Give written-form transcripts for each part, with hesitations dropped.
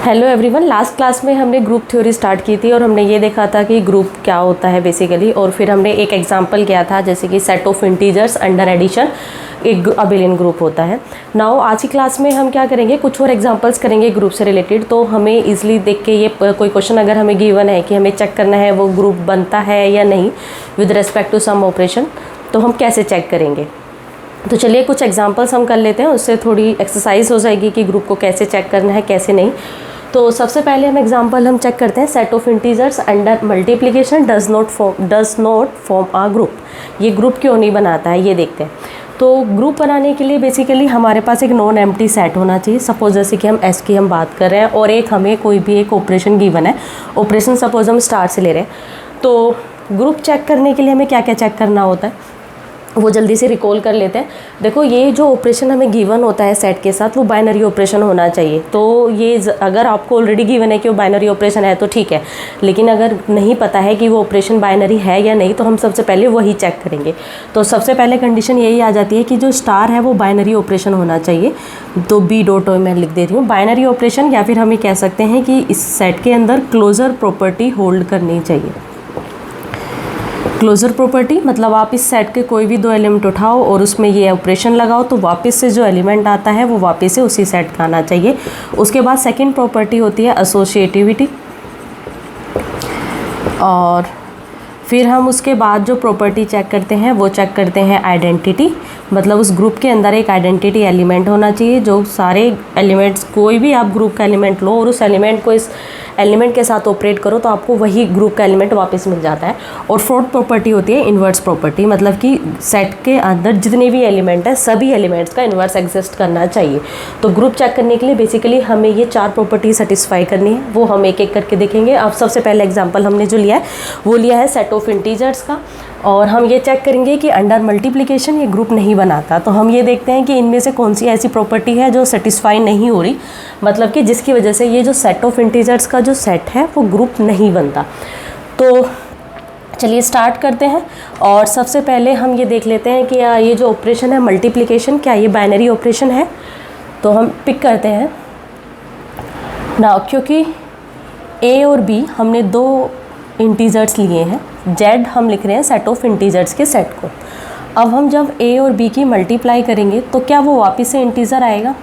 Hello everyone, last class में हमने group theory start की थी और हमने ये देखा था कि ग्रुप क्या होता है बेसिकली, और फिर हमने एक एग्जांपल किया था जैसे कि set of integers under addition एक अबेलियन ग्रुप होता है। नाउ आज की क्लास में हम क्या करेंगे, कुछ और एग्जांपल्स करेंगे ग्रुप से रिलेटेड। तो हमें इजीली देख के ये कोई क्वेश्चन अगर हमें गिवन है कि हमें चेक करना है वो ग्रुप बनता है या नहीं with respect to some operation, तो हम कैसे चेक करेंगे। तो चलिए कुछ एग्जांपल्स हम कर लेते हैं, उससे थोड़ी एक्सरसाइज हो जाएगी कि ग्रुप को कैसे चेक करना है कैसे नहीं। तो सबसे पहले हम चेक करते हैं set of integers under multiplication does not form a group. ये ग्रुप क्यों नहीं बनाता है ये देखते हैं। तो ग्रुप बनाने के लिए बेसिकली हमारे पास एक नॉन एम्प्टी सेट होना चाहिए। सपोज जैसे कि हम एस की हम बात कर रहे हैं और एक हमें कोई भी एक ऑपरेशन गिवन है, ऑपरेशन सपोज हम स्टार से ले रहे हैं। तो ग्रुप चेक करने के लिए हमें क्या क्या चेक करना होता है वो जल्दी से रिकॉल कर लेते हैं। देखो, ये जो ऑपरेशन हमें गिवन होता है सेट के साथ वो बाइनरी ऑपरेशन होना चाहिए। तो ये अगर आपको ऑलरेडी गिवन है कि वो बाइनरी ऑपरेशन है तो ठीक है, लेकिन अगर नहीं पता है कि वो ऑपरेशन बाइनरी है या नहीं तो हम सबसे पहले वही चेक करेंगे। तो सबसे पहले कंडीशन यही आ जाती है कि जो स्टार है वो बाइनरी ऑपरेशन होना चाहिए। तो बी डॉट मैं लिख दे रही हूँ बाइनरी ऑपरेशन, या फिर हम ये कह सकते हैं कि इस सेट के अंदर क्लोजर प्रॉपर्टी होल्ड करनी चाहिए। क्लोजर प्रॉपर्टी मतलब आप इस सेट के कोई भी दो एलिमेंट उठाओ और उसमें ये ऑपरेशन लगाओ तो वापस से जो एलिमेंट आता है वो वापस से उसी सेट का आना चाहिए। उसके बाद सेकंड प्रॉपर्टी होती है एसोसिएटिविटी, और फिर हम उसके बाद जो प्रॉपर्टी चेक करते हैं वो चेक करते हैं आइडेंटिटी। मतलब उस ग्रुप के अंदर एक आइडेंटिटी एलिमेंट होना चाहिए। जो सारे एलिमेंट्स, कोई भी आप ग्रुप का एलिमेंट लो और उस एलिमेंट को इस एलिमेंट के साथ ऑपरेट करो तो आपको वही ग्रुप का एलिमेंट वापस मिल जाता है। और फोर्थ प्रॉपर्टी होती है इन्वर्स प्रॉपर्टी, मतलब कि सेट के अंदर जितने भी एलिमेंट है सभी एलिमेंट्स का इन्वर्स एग्जिस्ट करना चाहिए। तो ग्रुप चेक करने के लिए बेसिकली हमें ये चार प्रॉपर्टी सेटिस्फाई करनी है, वो हम एक एक करके देखेंगे। अब सबसे पहले एग्जाम्पल हमने जो लिया है वो लिया है सेट ऑफ इंटीजर्स का, और हम ये चेक करेंगे कि अंडर मल्टीप्लिकेशन ये ग्रुप नहीं बनाता। तो हम ये देखते हैं कि इनमें से कौन सी ऐसी प्रॉपर्टी है जो सेटिस्फाई नहीं हो रही, मतलब कि जिसकी वजह से ये जो सेट ऑफ इंटीजर्स का जो सेट है वो ग्रुप नहीं बनता। तो चलिए स्टार्ट करते हैं। और सबसे पहले हम ये देख लेते हैं कि ये जो ऑपरेशन है मल्टीप्लिकेशन, क्या ये बाइनरी ऑपरेशन है। तो हम पिक करते हैं ना, क्योंकि ए और बी हमने दो इंटीजर्स लिए हैं, जेड हम लिख रहे हैं सेट ऑफ इंटीजर्स के सेट को। अब हम जब ए और बी की मल्टीप्लाई करेंगे तो क्या वो वापस से इंटीजर आएगा?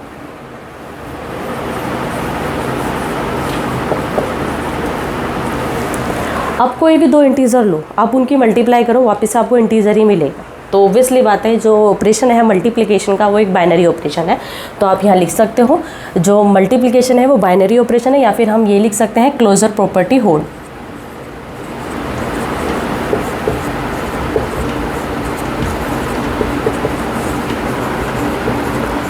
अब कोई भी दो इंटीजर लो, आप उनकी मल्टीप्लाई करो, वापस आपको इंटीजर ही मिलेगा। तो ऑब्वियसली बात है जो ऑपरेशन है मल्टीप्लिकेशन का वो एक बाइनरी ऑपरेशन है। तो आप यहाँ लिख सकते हो जो मल्टीप्लिकेशन है वो बाइनरी ऑपरेशन है, या फिर हम ये लिख सकते हैं क्लोजर प्रॉपर्टी होल्ड।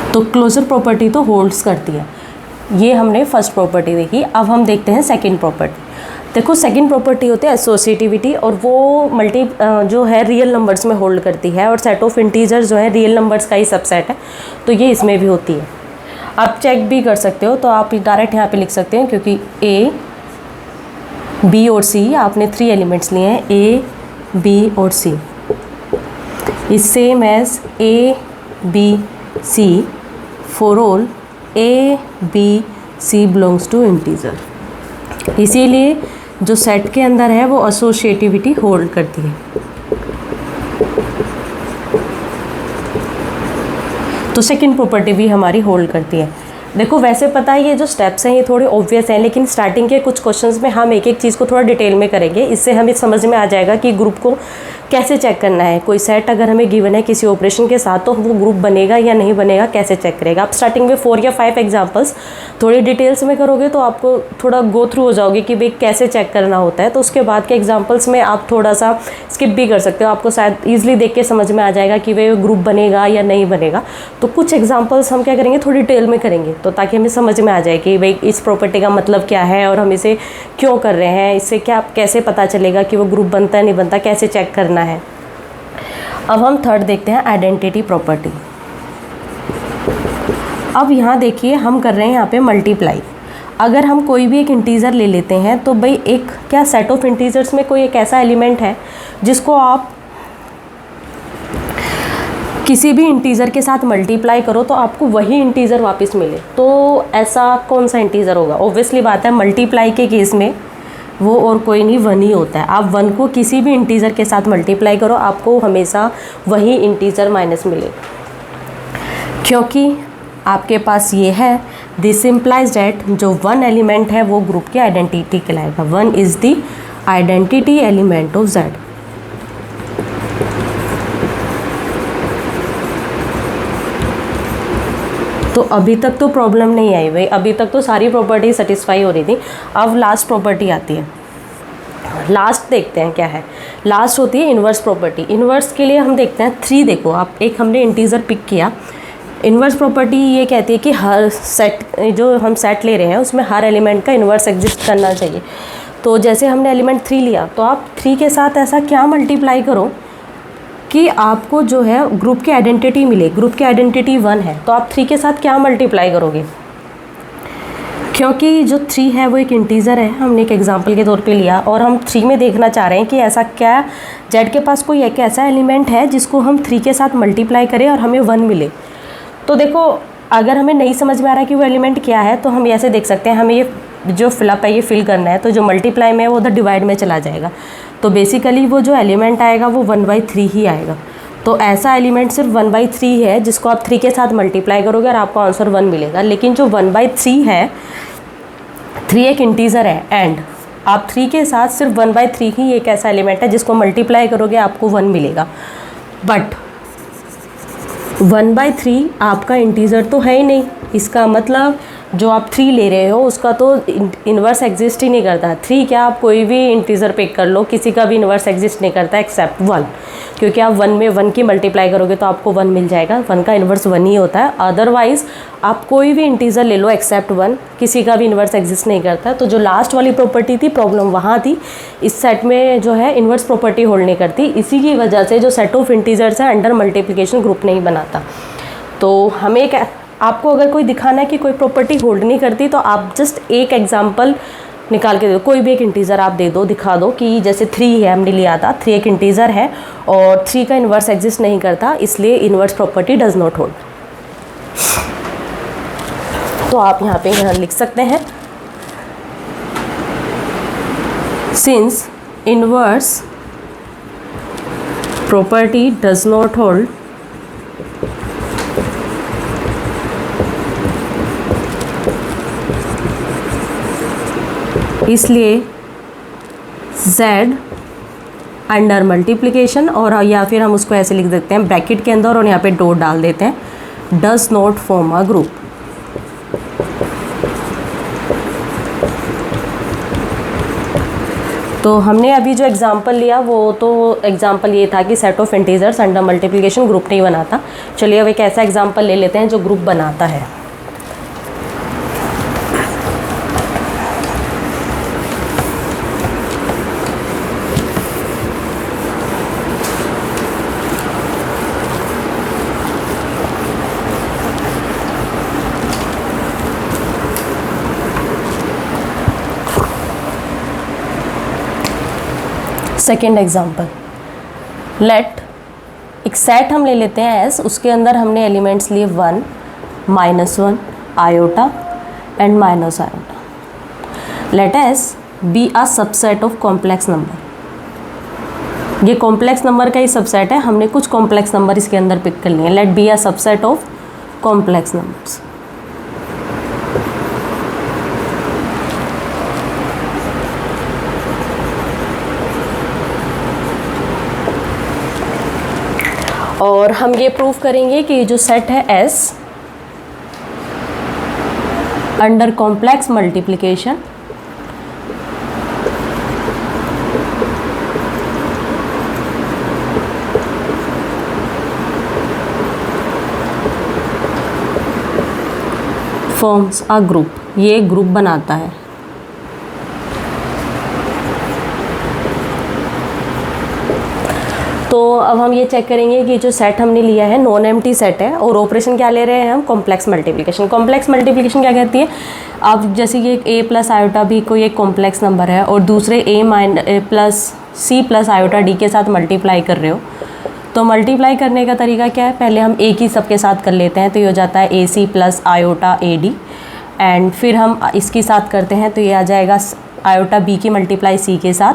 तो क्लोजर प्रॉपर्टी तो होल्ड्स करती है। ये हमने फर्स्ट प्रॉपर्टी देखी। अब हम देखते हैं सेकंड प्रॉपर्टी। देखो, सेकंड प्रॉपर्टी होती है एसोसिएटिविटी, और वो जो है रियल नंबर्स में होल्ड करती है, और सेट ऑफ इंटीजर्स जो है रियल नंबर्स का ही सबसेट है, तो ये इसमें भी होती है। आप चेक भी कर सकते हो, तो आप डायरेक्ट यहाँ पे लिख सकते हैं, क्योंकि ए बी और सी आपने 3 एलिमेंट्स लिए हैं, ए बी और C is same as A B C for all A B C belongs to integer. इसीलिए जो सेट के अंदर है वो एसोसिएटिविटी होल्ड करती है। तो सेकंड प्रॉपर्टी भी हमारी होल्ड करती है। देखो, वैसे पता है ये जो स्टेप्स हैं ये थोड़े ऑब्वियस हैं, लेकिन स्टार्टिंग के कुछ क्वेश्चंस में हम एक एक चीज़ को थोड़ा डिटेल में करेंगे। इससे हमें समझ में आ जाएगा कि ग्रुप को कैसे चेक करना है। कोई सेट अगर हमें गिवन है किसी ऑपरेशन के साथ तो वो ग्रुप बनेगा या नहीं बनेगा, कैसे चेक करेगा। आप स्टार्टिंग में 4 या 5 एग्जांपल्स थोड़ी डिटेल्स में करोगे तो आपको थोड़ा गो थ्रू हो जाओगे कि भाई कैसे चेक करना होता है। तो उसके बाद के एग्जांपल्स में आप थोड़ा सा स्किप भी कर सकते हो, आपको शायद ईजिली देख के समझ में आ जाएगा कि वे ग्रुप बनेगा या नहीं बनेगा। तो कुछ एग्जाम्पल्स हम क्या करेंगे, थोड़ी डिटेल में करेंगे, तो ताकि हमें समझ में आ जाए कि भाई इस प्रॉपर्टी का मतलब क्या है और हम इसे क्यों कर रहे हैं, इससे क्या कैसे पता चलेगा कि वो ग्रुप बनता है नहीं बनता, कैसे चेक करना है। अब हम थर्ड देखते हैं आइडेंटिटी प्रॉपर्टी। अब यहाँ देखिए हम कर रहे हैं यहाँ पे मल्टीप्लाई। अगर हम कोई भी एक इंटीजर ले लेते हैं तो भाई एक क्या सेट ऑफ इंटीजर्स में कोई एक ऐसा एलिमेंट है जिसको आप किसी भी इंटीजर के साथ मल्टीप्लाई करो तो आपको वही इंटीजर वापस मिले, तो ऐसा कौन सा इंटीजर होगा? ऑब्वियसली बात है, मल्टीप्लाई के केस में वो और कोई नहीं, 1 ही होता है। आप 1 को किसी भी इंटीजर के साथ मल्टीप्लाई करो, आपको हमेशा वही इंटीजर माइनस मिलेगा, क्योंकि आपके पास ये है। दिस इम्प्लाइज डैट जो 1 एलिमेंट है वो ग्रुप की आइडेंटिटी कहलाएगा। 1 is the identity element of Z। तो अभी तक तो प्रॉब्लम नहीं आई भाई, अभी तक तो सारी प्रॉपर्टी सेटिस्फाई हो रही थी। अब लास्ट प्रॉपर्टी आती है। लास्ट देखते हैं क्या है। लास्ट होती है इन्वर्स प्रॉपर्टी। इन्वर्स के लिए हम देखते हैं 3। देखो आप, एक हमने इंटीजर पिक किया। इन्वर्स प्रॉपर्टी ये कहती है कि हर सेट, जो हम सेट ले रहे हैं उसमें हर एलिमेंट का इन्वर्स एग्जिस्ट करना चाहिए। तो जैसे हमने एलिमेंट 3 लिया, तो आप 3 के साथ ऐसा क्या मल्टीप्लाई करो कि आपको जो है ग्रुप की आइडेंटिटी मिले। ग्रुप की आइडेंटिटी 1 है, तो आप 3 के साथ क्या मल्टीप्लाई करोगे? क्योंकि जो 3 है वो एक इंटीजर है, हमने एक एग्जांपल के तौर पे लिया, और हम 3 में देखना चाह रहे हैं कि ऐसा क्या Z के पास कोई एक ऐसा एलिमेंट है जिसको हम 3 के साथ मल्टीप्लाई करें और हमें 1 मिले। तो देखो, अगर हमें नहीं समझ में आ रहा कि वो एलिमेंट क्या है, तो हम ऐसे देख सकते हैं, हमें ये जो फिलअप है ये फिल करना है, तो जो मल्टीप्लाई में है वो उधर डिवाइड में चला जाएगा। तो बेसिकली वो जो एलिमेंट आएगा वो 1/3 ही आएगा। तो ऐसा एलिमेंट सिर्फ 1/3 है जिसको आप 3 के साथ मल्टीप्लाई करोगे और आपको आंसर 1 मिलेगा। लेकिन जो 1/3 है, 3 एक इंटीजर है, एंड आप 3 के साथ सिर्फ 1/3 ही एक ऐसा एलिमेंट है जिसको मल्टीप्लाई करोगे आपको 1 मिलेगा। बट 1/3 आपका इंटीजर तो है ही नहीं। इसका मतलब जो आप 3 ले रहे हो उसका तो इन्वर्स एग्जिस्ट ही नहीं करता। 3 क्या, आप कोई भी इंटीजर पिक कर लो, किसी का भी इन्वर्स एग्जिस्ट नहीं करता एक्सेप्ट 1, क्योंकि आप 1 में 1 की मल्टीप्लाई करोगे तो आपको 1 मिल जाएगा। 1 का इन्वर्स 1 ही होता है। अदरवाइज आप कोई भी इंटीजर ले लो एक्सेप्ट 1, किसी का भी इन्वर्स एग्जिस्ट नहीं करता। तो जो लास्ट वाली प्रॉपर्टी थी, प्रॉब्लम वहाँ थी, इस सेट में जो है इन्वर्स प्रॉपर्टी होल्ड नहीं करती। इसी की वजह से जो सेट ऑफ इंटीजर्स है अंडर मल्टीप्लिकेशन ग्रुप नहीं बनाता। तो हमें एक, आपको अगर कोई दिखाना है कि कोई प्रॉपर्टी होल्ड नहीं करती, तो आप जस्ट एक एग्जांपल निकाल के दे दो, कोई भी एक इंटीजर आप दे दो, दिखा दो कि जैसे 3 है, हमने लिया था 3 एक इंटीजर है और 3 का इन्वर्स एग्जिस्ट नहीं करता, इसलिए inverse property does not hold. तो आप यहाँ पे लिख सकते हैं, since inverse property does not hold, इसलिए Z अंडर मल्टीप्लिकेशन, और या फिर हम उसको ऐसे लिख देते हैं ब्रैकेट के अंदर और यहाँ पे डॉट डाल देते हैं, does not form a group. तो हमने अभी जो एग्जांपल लिया वो तो एग्जांपल ये था कि set of integers under multiplication group नहीं बनाता। चलिए अब एक ऐसा एग्जांपल ले लेते हैं जो ग्रुप बनाता है। सेकेंड एग्जाम्पल, लेट एक सेट हम ले लेते हैं एस, उसके अंदर हमने एलिमेंट्स लिए 1, -1, iota and minus iota. Let S be a subset of complex number. ये कॉम्प्लेक्स नंबर का ही सबसेट है, हमने कुछ कॉम्प्लेक्स नंबर इसके अंदर पिक कर लिए। Let be a subset of complex numbers. और हम ये प्रूव करेंगे कि जो सेट है S under complex multiplication forms a group, ये ग्रुप बनाता है। तो अब हम ये चेक करेंगे कि जो सेट हमने लिया है नॉन एम्प्टी सेट है, और ऑपरेशन क्या ले रहे हैं हम, कॉम्प्लेक्स मल्टीप्लिकेशन। कॉम्प्लेक्स मल्टीप्लिकेशन क्या कहती है, अब जैसे कि A प्लस आयोटा भी कोई एक कॉम्प्लेक्स नंबर है और दूसरे A plus C plus iota D के साथ मल्टीप्लाई कर रहे हो, तो मल्टीप्लाई करने का तरीका क्या है, पहले हम एक ही सबके साथ कर लेते हैं, तो ये हो जाता है AC plus iota AD, and फिर हम इसके साथ करते हैं तो ये आ जाएगा आयोटा B की मल्टीप्लाई C के साथ,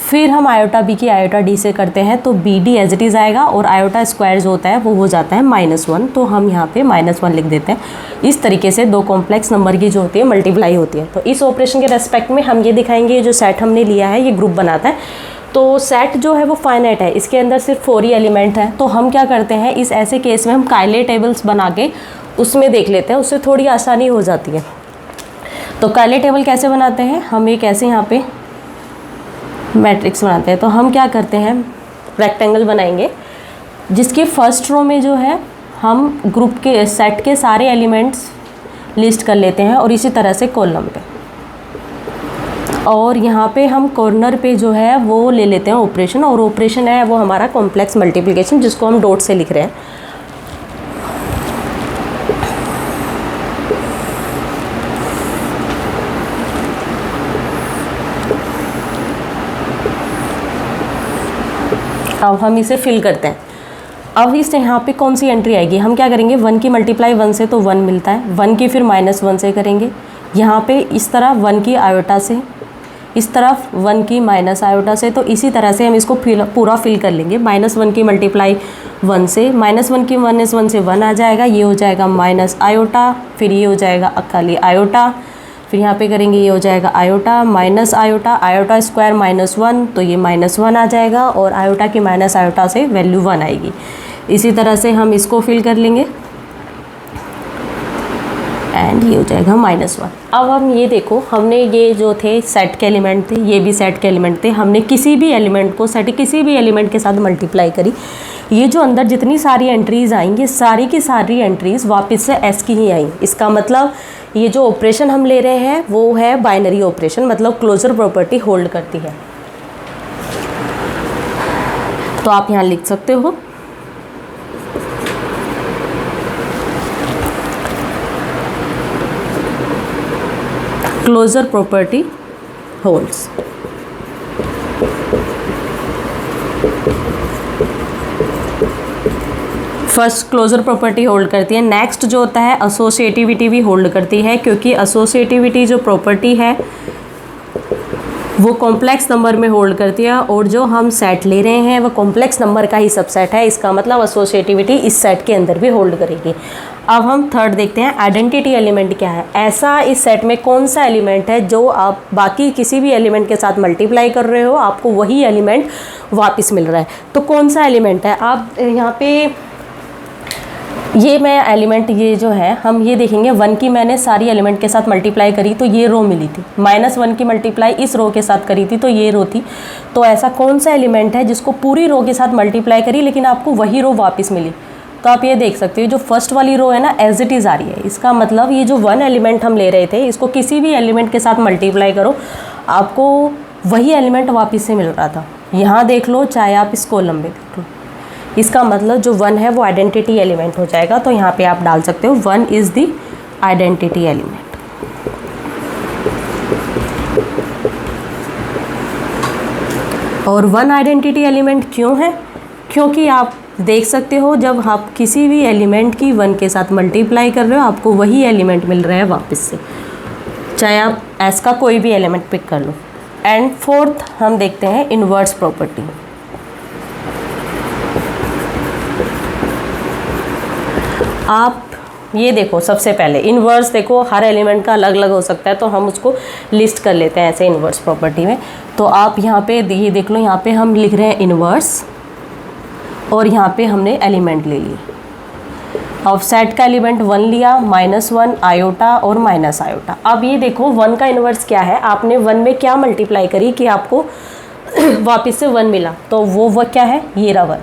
फिर हम आयोटा B की आयोटा D से करते हैं तो BD एज इट इज़ आएगा, और आयोटा स्क्वायर जो होता है वो हो जाता है -1, तो हम यहाँ पे -1 लिख देते हैं। इस तरीके से दो कॉम्प्लेक्स नंबर की जो होती है मल्टीप्लाई होती है। तो इस ऑपरेशन के रेस्पेक्ट में हम ये दिखाएंगे, जो सेट हमने लिया है ये ग्रुप बनाता है, तो सेट जो है वो फाइनाइट है, इसके अंदर सिर्फ 4 ही एलिमेंट हैं। तो हम क्या करते हैं, इस ऐसे केस में हम कायले टेबल्स बना के उसमें देख लेते हैं, उससे थोड़ी आसानी हो जाती है। तो कायले टेबल कैसे बनाते हैं, हम एक ऐसे यहाँ पे मैट्रिक्स बनाते हैं। तो हम क्या करते हैं, रेक्टेंगल बनाएंगे जिसके फर्स्ट रो में जो है हम ग्रुप के सेट के सारे एलिमेंट्स लिस्ट कर लेते हैं, और इसी तरह से कॉलम पे, और यहाँ पे हम कॉर्नर पे जो है वो ले लेते हैं ऑपरेशन, और ऑपरेशन है वो हमारा कॉम्प्लेक्स मल्टीप्लिकेशन, जिसको हम डॉट से लिख रहे हैं। अब हम इसे फिल करते हैं। अब इस यहाँ पे कौन सी एंट्री आएगी, हम क्या करेंगे, 1 की मल्टीप्लाई 1 से तो 1 मिलता है, 1 की फिर -1 से करेंगे, यहाँ पे इस तरह 1 की आयोटा से, इस तरफ 1 की माइनस आयोटा से, तो इसी तरह से हम इसको पूरा फिल कर लेंगे। -1 की मल्टीप्लाई 1 से, -1 की -1 से 1 आ जाएगा, ये हो जाएगा माइनस आयोटा, फिर ये हो जाएगा खाली आयोटा, फिर यहाँ पे करेंगे ये हो जाएगा iota minus iota, iota square -1, तो ये -1 आ जाएगा, और आयोटा की माइनस आयोटा से वैल्यू 1 आएगी। इसी तरह से हम इसको फिल कर लेंगे, एंड ये हो जाएगा -1। अब हम ये देखो, हमने ये जो थे सेट के एलिमेंट थे, ये भी सेट के एलिमेंट थे, हमने किसी भी एलिमेंट को सेट किसी भी एलिमेंट के साथ मल्टीप्लाई करी, ये जो अंदर जितनी सारी एंट्रीज़ आएंगी, सारी की सारी एंट्रीज़ वापस से S की ही आई। इसका मतलब ये जो ऑपरेशन हम ले रहे हैं वो है बाइनरी ऑपरेशन, मतलब क्लोजर प्रॉपर्टी होल्ड करती है। तो आप यहाँ लिख सकते हो closure property holds. First closure property hold करती है। नेक्स्ट जो होता है एसोसिएटिविटी भी होल्ड करती है, क्योंकि एसोसिएटिविटी जो प्रॉपर्टी है वो कॉम्प्लेक्स नंबर में होल्ड करती है, और जो हम सेट ले रहे हैं वो कॉम्प्लेक्स नंबर का ही सबसेट है। इसका मतलब एसोसिएटिविटी इस सेट के अंदर भी होल्ड करेगी। अब हम थर्ड देखते हैं, आइडेंटिटी एलिमेंट क्या है। ऐसा इस सेट में कौन सा एलिमेंट है जो आप बाकी किसी भी एलिमेंट के साथ मल्टीप्लाई कर रहे हो, आपको वही एलिमेंट वापस मिल रहा है। तो कौन सा एलिमेंट है, आप यहाँ पे ये मैं एलिमेंट ये जो है हम ये देखेंगे, 1 की मैंने सारी एलिमेंट के साथ मल्टीप्लाई करी तो ये रो मिली थी, -1 की मल्टीप्लाई इस रो के साथ करी थी तो ये रो थी। तो ऐसा कौन सा एलिमेंट है जिसको पूरी रो के साथ मल्टीप्लाई करी लेकिन आपको वही रो वापस मिली। तो आप ये देख सकते हो जो फर्स्ट वाली रो है ना एज इट इज़ आ रही है। इसका मतलब ये जो 1 एलिमेंट हम ले रहे थे इसको किसी भी एलिमेंट के साथ मल्टीप्लाई करो आपको वही एलिमेंट वापस से मिल रहा था। यहाँ देख लो चाहे आप इस कॉलम में देख लो, इसका मतलब जो 1 है वो आइडेंटिटी एलिमेंट हो जाएगा। तो यहाँ पे आप डाल सकते हो 1 इज़ द आइडेंटिटी एलिमेंट। और 1 आइडेंटिटी एलिमेंट क्यों है, क्योंकि आप देख सकते हो जब आप किसी भी एलिमेंट की 1 के साथ मल्टीप्लाई कर रहे हो आपको वही एलिमेंट मिल रहा है वापस से, चाहे आप एस का कोई भी एलिमेंट पिक कर लो। एंड फोर्थ हम देखते हैं इन्वर्स प्रॉपर्टी। आप ये देखो सबसे पहले इन्वर्स देखो, हर एलिमेंट का अलग अलग हो सकता है तो हम उसको लिस्ट कर लेते हैं ऐसे इन्वर्स प्रॉपर्टी में। तो आप यहाँ पे ये देख लो, यहाँ पे हम लिख रहे हैं इन्वर्स और यहाँ पे हमने एलिमेंट ले लिए। अब सेट का एलिमेंट 1 लिया, -1 आयोटा और माइनस आयोटा। अब ये देखो 1 का इन्वर्स क्या है, आपने 1 में क्या मल्टीप्लाई करी कि आपको वापस से 1 मिला, तो वो क्या है, ये रहा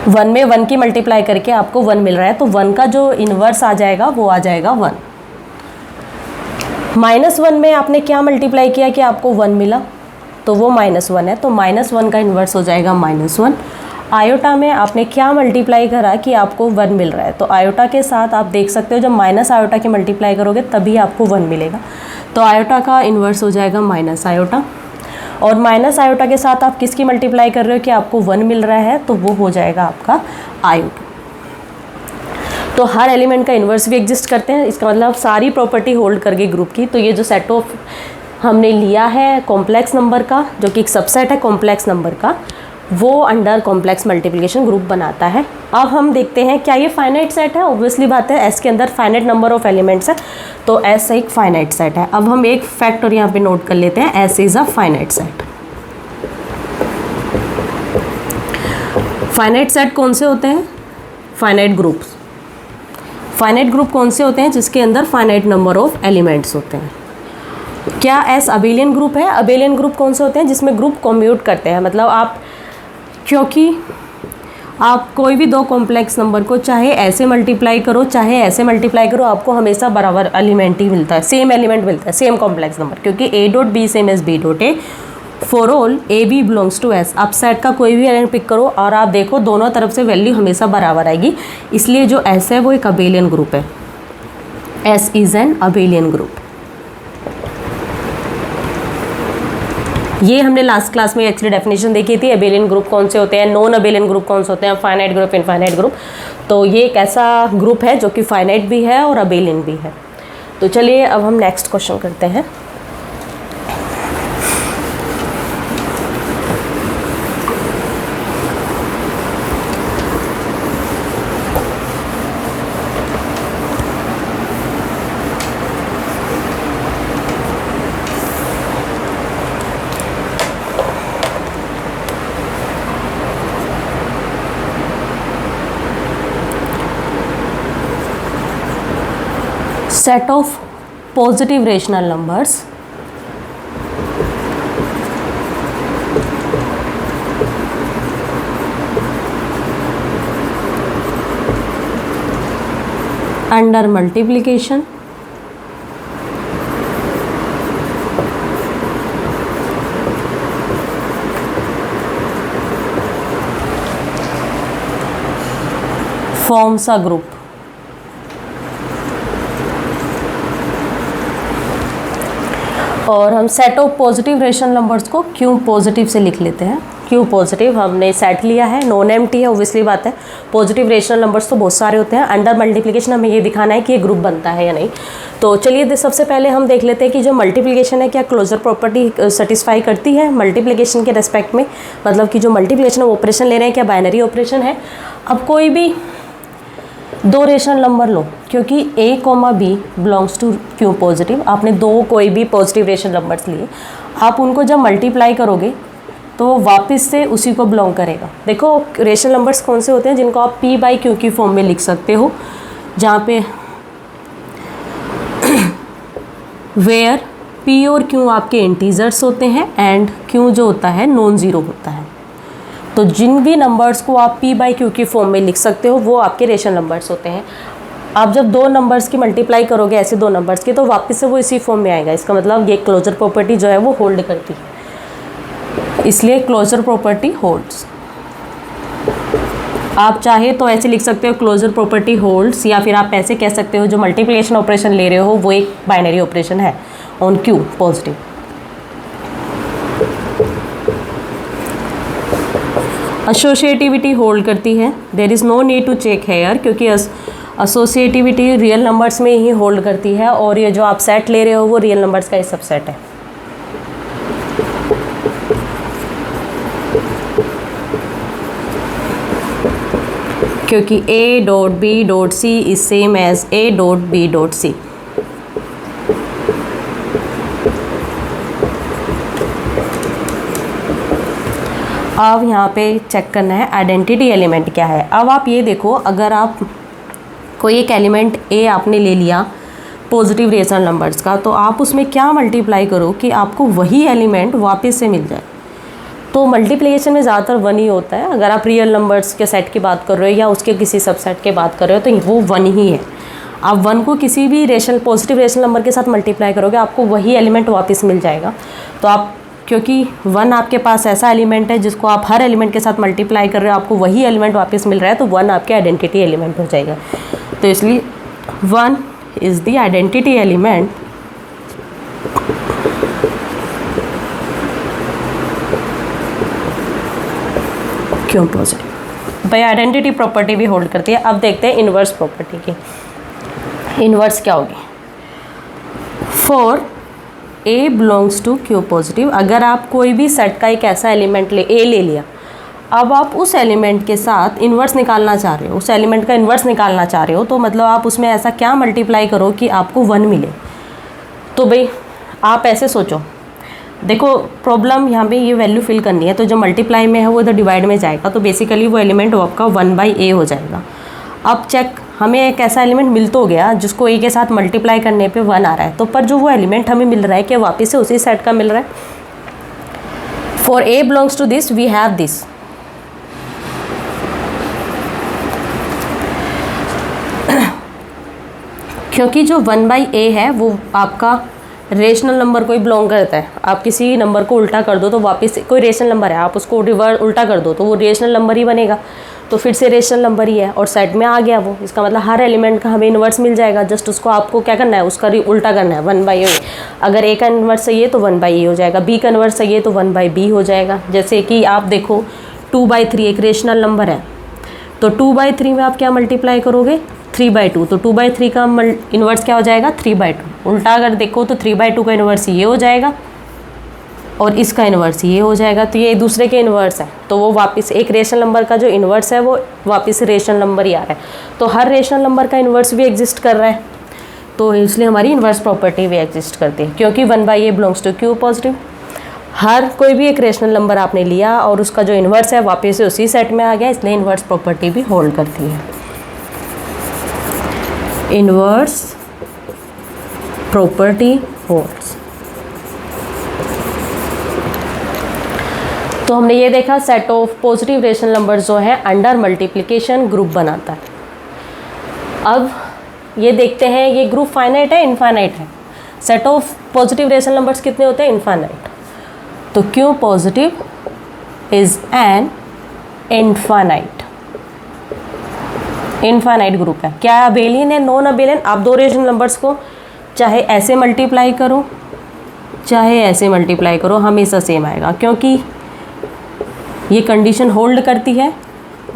1 में 1 की मल्टीप्लाई करके आपको 1 मिल रहा है, तो 1 का जो इन्वर्स आ जाएगा वो आ जाएगा 1। -1 में आपने क्या मल्टीप्लाई किया कि आपको 1 मिला, तो वो -1 है, तो -1 का इन्वर्स हो जाएगा -1। आयोटा में आपने क्या मल्टीप्लाई करा कि आपको 1 मिल रहा है, तो आयोटा के साथ आप देख सकते हो जब माइनस आयोटा की मल्टीप्लाई करोगे तभी आपको 1 मिलेगा, तो आयोटा का इन्वर्स हो जाएगा माइनस आयोटा। और माइनस आयोटा के साथ आप किसकी मल्टीप्लाई कर रहे हो कि आपको 1 मिल रहा है, तो वो हो जाएगा आपका आयोटा। तो हर एलिमेंट का इन्वर्स भी एग्जिस्ट करते हैं, इसका मतलब सारी प्रॉपर्टी होल्ड कर गई ग्रुप की। तो ये जो सेट ऑफ हमने लिया है कॉम्प्लेक्स नंबर का, जो कि एक सबसेट है कॉम्प्लेक्स नंबर का, वो अंडर कॉम्प्लेक्स मल्टीप्लिकेशन ग्रुप बनाता है। अब हम देखते हैं क्या ये फाइनाइट सेट है। ऑब्वियसली बात है, एस के अंदर फाइनाइट नंबर ऑफ एलिमेंट्स है, तो एस एक फाइनाइट सेट है। अब हम एक फैक्ट और यहाँ पे नोट कर लेते हैं, S is a finite set. Finite set कौन से होते हैं? Finite groups. फाइनाइट ग्रुप कौन से होते हैं? जिसके अंदर फाइनाइट नंबर ऑफ एलिमेंट्स होते हैं। क्या एस अबेलियन ग्रुप है? अबेलियन ग्रुप कौन से होते हैं? जिसमें ग्रुप कम्यूट करते हैं, मतलब आप, क्योंकि आप कोई भी दो कॉम्प्लेक्स नंबर को चाहे ऐसे मल्टीप्लाई करो चाहे ऐसे मल्टीप्लाई करो, आपको हमेशा बराबर एलिमेंट ही मिलता है, सेम एलिमेंट मिलता है, सेम कॉम्प्लेक्स नंबर, क्योंकि a dot b same as b dot a, for all A B belongs to S. आप सेट का कोई भी एलिमेंट पिक करो और आप देखो दोनों तरफ से वैल्यू हमेशा बराबर आएगी, इसलिए जो एस है वो एक अबेलियन ग्रुप है। S is an abelian group. ये हमने लास्ट क्लास में एक्चुअली डेफिनेशन देखी थी, अबेलियन ग्रुप कौन से होते हैं, नॉन अबेलियन ग्रुप कौन से होते हैं, फाइनाइट ग्रुप, इनफाइनाइट ग्रुप। तो ये एक ऐसा ग्रुप है जो कि फाइनाइट भी है और अबेलियन भी है। तो चलिए अब हम नेक्स्ट क्वेश्चन करते हैं। Set of positive rational numbers under multiplication forms a group। और हम set of positive rational numbers को क्यों पॉजिटिव से लिख लेते हैं। क्यों पॉजिटिव? हमने सेट लिया है, नॉन एम्प्टी है, ऑब्वियसली बात है। पॉजिटिव रेशनल नंबर्स तो बहुत सारे होते हैं, अंडर मल्टीप्लिकेशन हमें ये दिखाना है कि ये ग्रुप बनता है या नहीं। तो चलिए सबसे पहले हम देख लेते हैं कि जो मल्टीप्लिकेशन है क्या क्लोजर प्रॉपर्टी सेटिस्फाई करती है मल्टीप्लिकेशन के रेस्पेक्ट में, मतलब कि जो मल्टीप्लिकेशन ऑपरेशन ले रहे हैं क्या बाइनरी ऑपरेशन है। अब कोई भी दो रेशनल नंबर लो, क्योंकि ए कॉमा बी बिलोंग्स टू क्यों पॉजिटिव, आपने दो कोई भी पॉजिटिव रेशनल नंबर्स लिए, आप उनको जब मल्टीप्लाई करोगे तो वापस से उसी को बिलोंग करेगा। देखो रेशनल नंबर्स कौन से होते हैं जिनको आप पी बाई क्यू की फॉर्म में लिख सकते हो, जहाँ पे वेयर पी और क्यू आपके इंटीजर्स होते हैं एंड क्यू जो होता है नॉन ज़ीरो होता है। तो जिन भी नंबर्स को आप p बाई क्यू की फॉर्म में लिख सकते हो वो आपके रेशनल नंबर्स होते हैं। आप जब दो नंबर्स की मल्टीप्लाई करोगे ऐसे दो नंबर्स की, तो वापस से वो इसी फॉर्म में आएगा। इसका मतलब ये क्लोजर प्रॉपर्टी जो है वो होल्ड करती है, इसलिए क्लोजर प्रॉपर्टी होल्ड्स। आप चाहे तो ऐसे लिख सकते हो क्लोजर प्रॉपर्टी होल्ड्स, या फिर आप ऐसे कह सकते हो जो मल्टीप्लिकेशन ऑपरेशन ले रहे हो वो एक बाइनरी ऑपरेशन है on Q positive. Associativity hold करती है, there is no need to check here, क्योंकि एसोसिएटिविटी रियल नंबर्स में ही होल्ड करती है, और ये जो आप सेट ले रहे हो वो रियल नंबर्स का ही सबसेट है। क्योंकि a dot b dot c is same as a dot b dot c. अब यहाँ पे चेक करना है आइडेंटिटी एलिमेंट क्या है। अब आप ये देखो, अगर आप कोई एक एलिमेंट ए आपने ले लिया पॉजिटिव रेशनल नंबर्स का, तो आप उसमें क्या मल्टीप्लाई करो कि आपको वही एलिमेंट वापस से मिल जाए। तो मल्टीप्लिकेशन में ज़्यादातर वन ही होता है। अगर आप रियल नंबर्स के सेट की बात कर रहे हो या उसके किसी सबसेट की बात कर रहे हो तो वो वन ही है। आप वन को किसी भी पॉजिटिव रेशनल नंबर के साथ मल्टीप्लाई करोगे आपको वही एलिमेंट वापस मिल जाएगा। तो आप, क्योंकि वन आपके पास ऐसा एलिमेंट है जिसको आप हर एलिमेंट के साथ मल्टीप्लाई कर रहे हो, आपको वही एलिमेंट वापस मिल रहा है, तो वन आपके आइडेंटिटी एलिमेंट हो जाएगा। तो इसलिए one is the identity element क्यों पॉजिटिव भाई आइडेंटिटी प्रॉपर्टी भी होल्ड करती है। अब देखते हैं इन्वर्स प्रॉपर्टी की। इन्वर्स क्या होगी? For a belongs to Q positive, अगर आप कोई भी सेट का एक ऐसा एलिमेंट ए ले लिया, अब आप उस एलिमेंट के साथ इन्वर्स निकालना चाह रहे हो, उस एलिमेंट का इन्वर्स निकालना चाह रहे हो, तो मतलब आप उसमें ऐसा क्या मल्टीप्लाई करो कि आपको 1 मिले। तो भाई आप ऐसे सोचो, देखो प्रॉब्लम यहाँ पे ये वैल्यू फिल करनी है, तो जो मल्टीप्लाई में है वो इधर डिवाइड में जाएगा, तो बेसिकली वो एलिमेंट आपका 1/a हो जाएगा। अब चेक, हमें एक ऐसा एलिमेंट मिल तो गया जिसको a के साथ मल्टीप्लाई करने पे 1 आ रहा है, तो पर जो वो एलिमेंट हमें मिल रहा है क्या वापस से उसी सेट का मिल रहा है? For a belongs to this we have this. क्योंकि जो 1/a है वो आपका रेशनल नंबर को ही बिलोंग करता है। आप किसी नंबर को उल्टा कर दो तो वापस कोई रेशनल नंबर है, आप उसको रिवर्स उल्टा कर दो तो वो रेशनल नंबर ही बनेगा, तो फिर से रेशनल नंबर ही है और सेट में आ गया वो। इसका मतलब हर एलिमेंट का हमें इन्वर्स मिल जाएगा, जस्ट उसको आपको क्या करना है, उसका उल्टा करना है 1/a। अगर a का इन्वर्स सही है तो 1/a हो जाएगा, b का इन्वर्स सही है तो 1/b हो जाएगा। जैसे कि आप देखो 2/3 एक रेशनल नंबर है, तो 2/3 में आप क्या मल्टीप्लाई करोगे? 3/2, तो 2/3 का इन्वर्स क्या हो जाएगा? 3/2। उल्टा अगर देखो तो 3/2 का इन्वर्स ये हो जाएगा और इसका इन्वर्स ये हो जाएगा, तो ये दूसरे के इन्वर्स है, तो वो वापस एक रेशनल नंबर का जो इन्वर्स है वो वापस रेशनल नंबर ही आ रहा है। तो हर रेशनल नंबर का इन्वर्स भी एग्जिस्ट कर रहा है, तो इसलिए हमारी इन्वर्स प्रॉपर्टी भी एग्जिस्ट करती है, क्योंकि 1/a belongs to Q positive. हर कोई भी एक रेशनल नंबर आपने लिया और उसका जो इन्वर्स है वापस से उसी सेट में आ गया, इसलिए इन्वर्स प्रॉपर्टी भी होल्ड करती है। Inverse property holds. तो हमने ये देखा set of positive rational numbers जो है अंडर मल्टीप्लिकेशन ग्रुप बनाता है। अब ये देखते हैं ये ग्रुप फाइनाइट है इनफाइनाइट है? Set of positive rational numbers कितने होते हैं? इनफाइनाइट। तो Q positive is an infinite group है। क्या अबेलियन है? Non abelian. आप दो रेशनल नंबर्स को चाहे ऐसे मल्टीप्लाई करो चाहे ऐसे मल्टीप्लाई करो, हमेशा सेम आएगा, क्योंकि ये कंडीशन होल्ड करती है।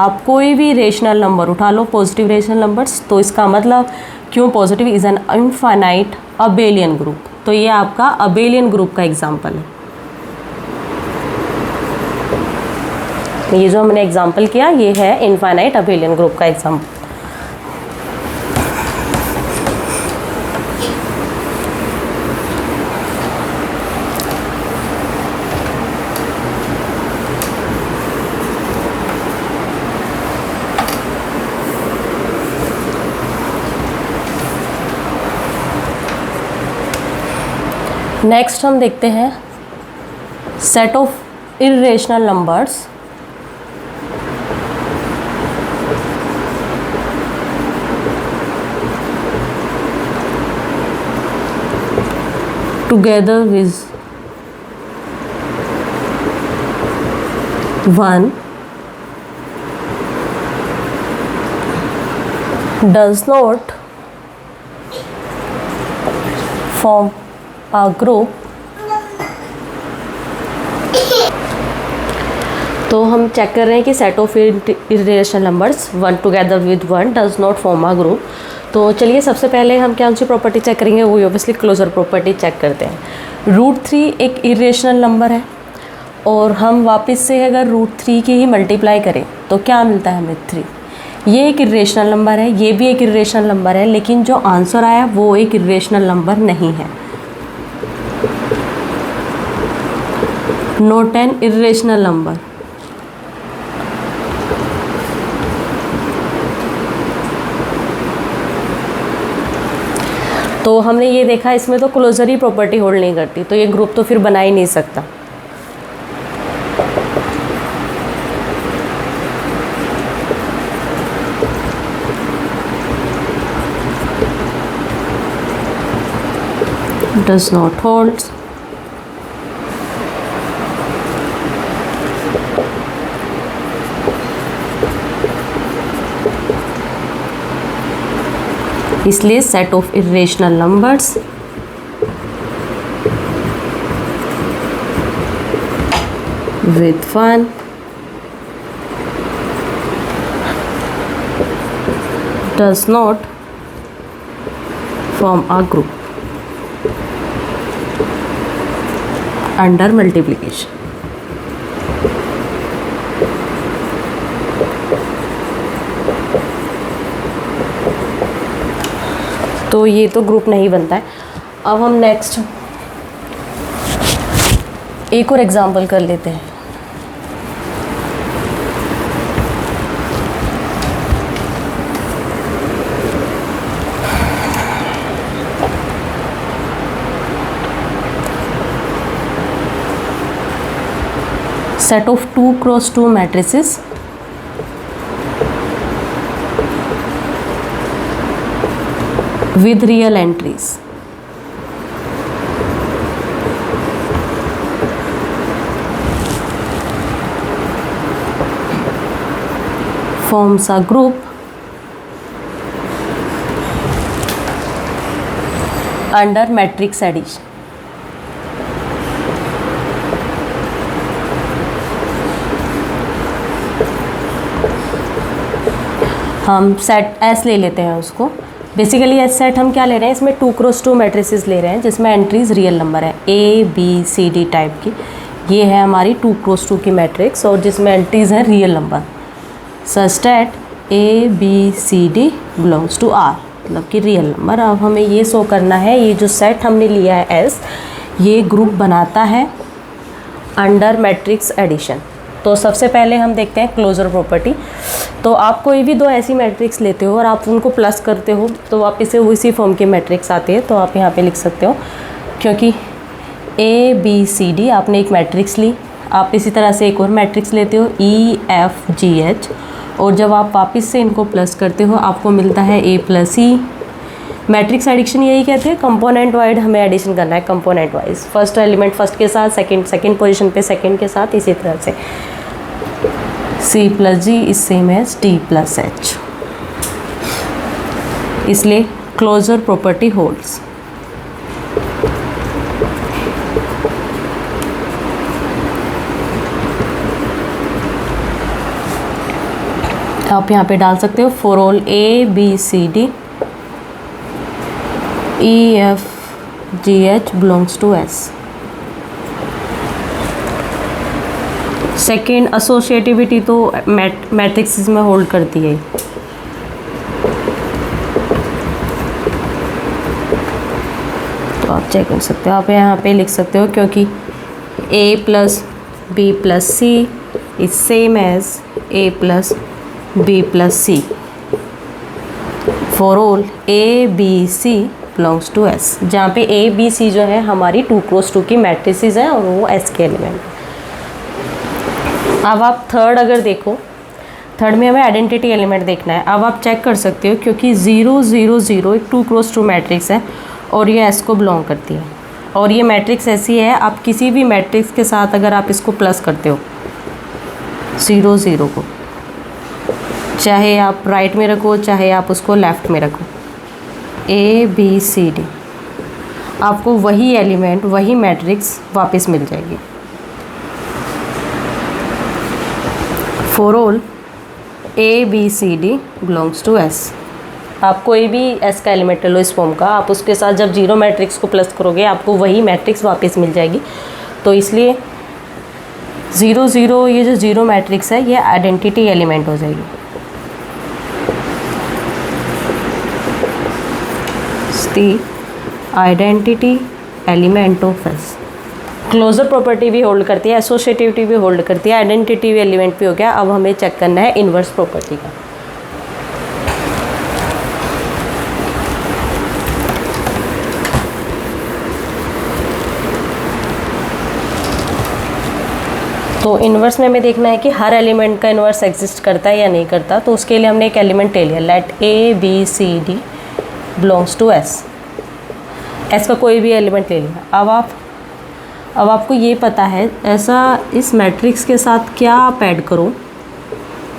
आप कोई भी रेशनल नंबर उठा लो, पॉजिटिव रेशनल नंबर्स, तो इसका मतलब क्यों positive is an infinite abelian group. तो ये आपका अबेलियन ग्रुप का एग्जाम्पल है। ये जो हमने एग्जाम्पल किया ये है इनफाइनाइट अबेलियन ग्रुप का एग्जाम्पल। नेक्स्ट हम देखते हैं set of irrational numbers together with 1 does not form a group। तो हम चेक कर रहे हैं कि set of irrational numbers 1 together with 1 does not form a group. तो चलिए सबसे पहले हम कौन सी प्रॉपर्टी चेक करेंगे, वो ऑब्वियसली क्लोजर प्रॉपर्टी चेक करते हैं। √3 एक इर्रेशनल नंबर है और हम वापस से अगर √3 की ही मल्टीप्लाई करें तो क्या मिलता है हमें? 3। ये एक इर्रेशनल नंबर है, ये भी एक इर्रेशनल नंबर है, लेकिन जो आंसर आया वो एक इर्रेशनल नंबर नहीं है, नॉट एन इर्रेशनल नंबर। तो हमने ये देखा इसमें तो क्लोजर ही प्रॉपर्टी होल्ड नहीं करती, तो ये ग्रुप तो फिर बना ही नहीं सकता। Does not hold। इसलिए set of irrational numbers with 1 does not form a group under multiplication. तो ये तो ग्रुप नहीं बनता है। अब हम नेक्स्ट एक और एग्जांपल कर लेते हैं। Set of 2 cross 2 matrices with real entries. Forms a group under matrix addition. हम सेट एस ले लेते हैं उसको। बेसिकली एस सेट हम क्या ले रहे हैं, इसमें 2 क्रॉस 2 मैट्रिसेस ले रहे हैं जिसमें एंट्रीज रियल नंबर है, a B c d type की। ये है हमारी 2 क्रॉस 2 की मैट्रिक्स और जिसमें एंट्रीज हैं real number, such that a B c d belongs to R, मतलब कि रियल नंबर। अब हमें ये शो करना है ये जो सेट हमने लिया है एस, ये ग्रुप बनाता है अंडर मैट्रिक्स एडिशन। तो सबसे पहले हम देखते हैं क्लोजर प्रॉपर्टी। तो आप कोई भी दो ऐसी मैट्रिक्स लेते हो और आप उनको प्लस करते हो तो आप इसे उसी फॉर्म की मैट्रिक्स आती है। तो आप यहाँ पे लिख सकते हो, क्योंकि ए बी सी डी आपने एक मैट्रिक्स ली, आप इसी तरह से एक और मैट्रिक्स लेते हो ई एफ जी एच, और जब आप वापस से इनको प्लस करते हो आपको मिलता है ए प्लस ई। मैट्रिक्स एडिशन यही कहते हैं, कंपोनेंट वाइज हमें एडिशन करना है, component wise. First element first के साथ, सेकंड पोजीशन पे सेकंड के साथ, इसी तरह से c plus g is same as d plus h, इसलिए क्लोजर प्रॉपर्टी होल्ड्स। आप यहाँ पे डाल सकते हो for all A B c d e f g h belongs to S. Second associativity तो मैट्रिक्स में होल्ड करती है। तो आप चेक कर सकते हो, आप यहाँ पे लिख सकते हो, क्योंकि A plus B plus C is same as A plus B plus C for all A B C belongs to S, जहाँ पे ए बी सी जो है हमारी 2 क्रॉस 2 की मैट्रिसेस हैं और वो एस के एलिमेंट। अब आप थर्ड अगर देखो, थर्ड में हमें आइडेंटिटी एलिमेंट देखना है। अब आप चेक कर सकते हो, क्योंकि 0 0 0 एक 2 क्रॉस 2 मैट्रिक्स है और ये एस को बिलोंग करती है, और ये मैट्रिक्स ऐसी है, आप किसी भी मैट्रिक्स के साथ अगर आप इसको प्लस करते हो 0 0 को, चाहे आप राइट में रखो चाहे आप उसको लेफ़्ट में रखो, ए बी सी डी, आपको वही एलिमेंट वही मैट्रिक्स वापस मिल जाएगी। For all A B c d belongs to S. आप कोई भी एस का एलिमेंट ले लो इस फॉर्म का, आप उसके साथ जब जीरो मैट्रिक्स को प्लस करोगे आपको वही मैट्रिक्स वापस मिल जाएगी। तो इसलिए 0 0 ये जो जीरो मैट्रिक्स है ये आइडेंटिटी एलिमेंट हो जाएगी। The identity element of S. Closure property भी होल्ड करती है, एसोसिएटिविटी भी होल्ड करती है, आइडेंटिटी एलिमेंट भी हो गया। अब हमें चेक करना है इन्वर्स प्रॉपर्टी का। तो इन्वर्स में हमें देखना है कि हर एलिमेंट का इन्वर्स एग्जिस्ट करता है या नहीं करता। तो उसके लिए हमने एक एलिमेंट ले लिया, let a B c d belongs to S. S का कोई भी एलिमेंट ले लिया। अब आपको ये पता है ऐसा इस मैट्रिक्स के साथ क्या आप ऐड करो,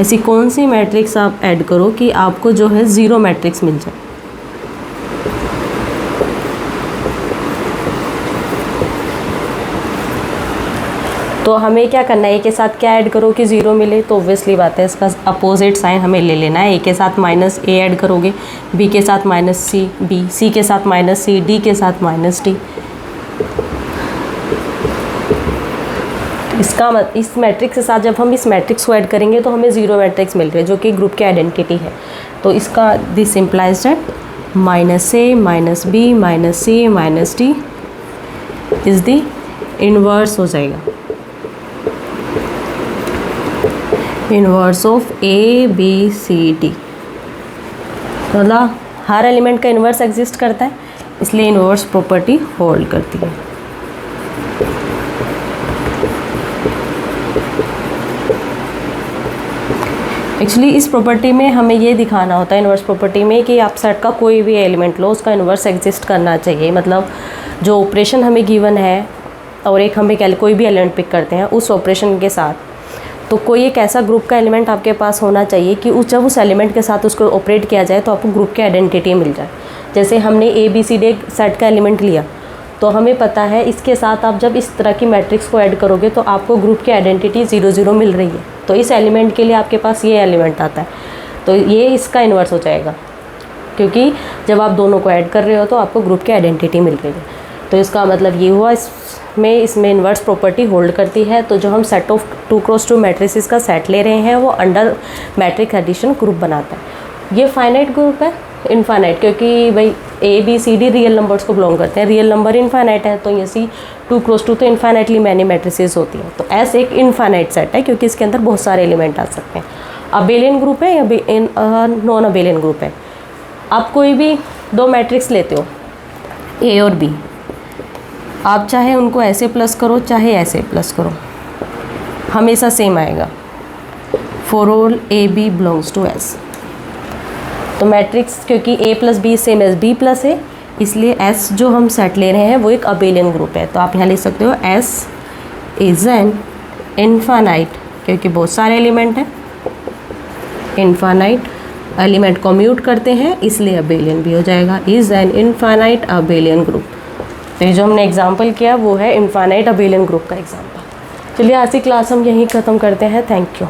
ऐसी कौन सी मैट्रिक्स आप ऐड करो कि आपको जो है ज़ीरो मैट्रिक्स मिल जाए। तो हमें क्या करना है, ए के साथ क्या ऐड करो कि 0 मिले, तो ऑब्वियसली बात है इसका अपोजिट साइन हमें ले लेना है। ए के साथ माइनस ए ऐड करोगे, बी के साथ माइनस सी बी, सी के साथ माइनस सी, डी के साथ माइनस डी। इस मैट्रिक्स के साथ जब हम इस मैट्रिक्स को ऐड करेंगे तो हमें 0 मैट्रिक्स मिल रही है जो कि ग्रुप की आइडेंटिटी है। तो इसका this implies that minus a minus b minus c minus d is the inverse हो जाएगा, inverse of a B c d. मतलब हर एलिमेंट का इनवर्स एग्जिस्ट करता है, इसलिए इनवर्स प्रॉपर्टी होल्ड करती है। एक्चुअली इस प्रॉपर्टी में हमें ये दिखाना होता है, इनवर्स प्रॉपर्टी में, कि आप सेट का कोई भी एलिमेंट लो उसका इनवर्स एग्जिस्ट करना चाहिए। मतलब जो ऑपरेशन हमें गिवन है और एक हमें कोई भी एलिमेंट पिक करते हैं उस ऑपरेशन के साथ, तो कोई एक ऐसा ग्रुप का एलिमेंट आपके पास होना चाहिए कि जब उस एलिमेंट के साथ उसको ऑपरेट किया जाए तो आपको ग्रुप की आइडेंटिटी मिल जाए। जैसे हमने a B c d set का एलिमेंट लिया, तो हमें पता है इसके साथ आप जब इस तरह की मैट्रिक्स को ऐड करोगे तो आपको ग्रुप की आइडेंटिटी 0 0 मिल रही है। तो इस एलिमेंट के लिए आपके पास ये एलिमेंट आता है, तो ये इसका इन्वर्स हो जाएगा, क्योंकि जब आप दोनों को ऐड कर रहे हो तो आपको ग्रुप की आइडेंटिटी मिल रही है। तो इसका मतलब ये हुआ इसमें इन्वर्स प्रॉपर्टी होल्ड करती है। तो जो हम सेट ऑफ 2x2 मैट्रिसेस का सेट ले रहे हैं वो अंडर मैट्रिक्स एडिशन ग्रुप बनाता है। ये फाइनाइट ग्रुप है, इनफाइनाइट, क्योंकि भाई a B c d real numbers को बिलोंग करते हैं, रियल नंबर इनफाइनाइट है, तो ये सी 2x2 तो इनफाइनाइटली मैनी मैट्रिसेस होती हैं। तो एस एक इनफाइनाइट सेट है क्योंकि इसके अंदर बहुत सारे एलिमेंट आ सकते हैं। अबेलियन ग्रुप है या नॉन अबेलियन ग्रुप है। आप कोई भी 2 मैट्रिक्स लेते हो ए और बी, आप चाहे उनको ऐसे प्लस करो चाहे ऐसे प्लस करो, हमेशा सेम आएगा। For all A B belongs to S. तो मैट्रिक्स क्योंकि A plus B same as B plus है, इसलिए एस जो हम सेट ले रहे हैं वो एक अबेलियन ग्रुप है। तो आप यहाँ लिख सकते हो एस इज एन इनफाइनाइट, क्योंकि बहुत सारे एलिमेंट हैं, इनफाइनाइट एलिमेंट को म्यूट करते हैं इसलिए अबेलियन भी हो जाएगा, is an infinite abelian group. तो ये जो हमने एग्जाम्पल किया वो है इनफाइनाइट अबेलियन ग्रुप का एग्जाम्पल। चलिए आज की क्लास हम यहीं ख़त्म करते हैं। Thank you.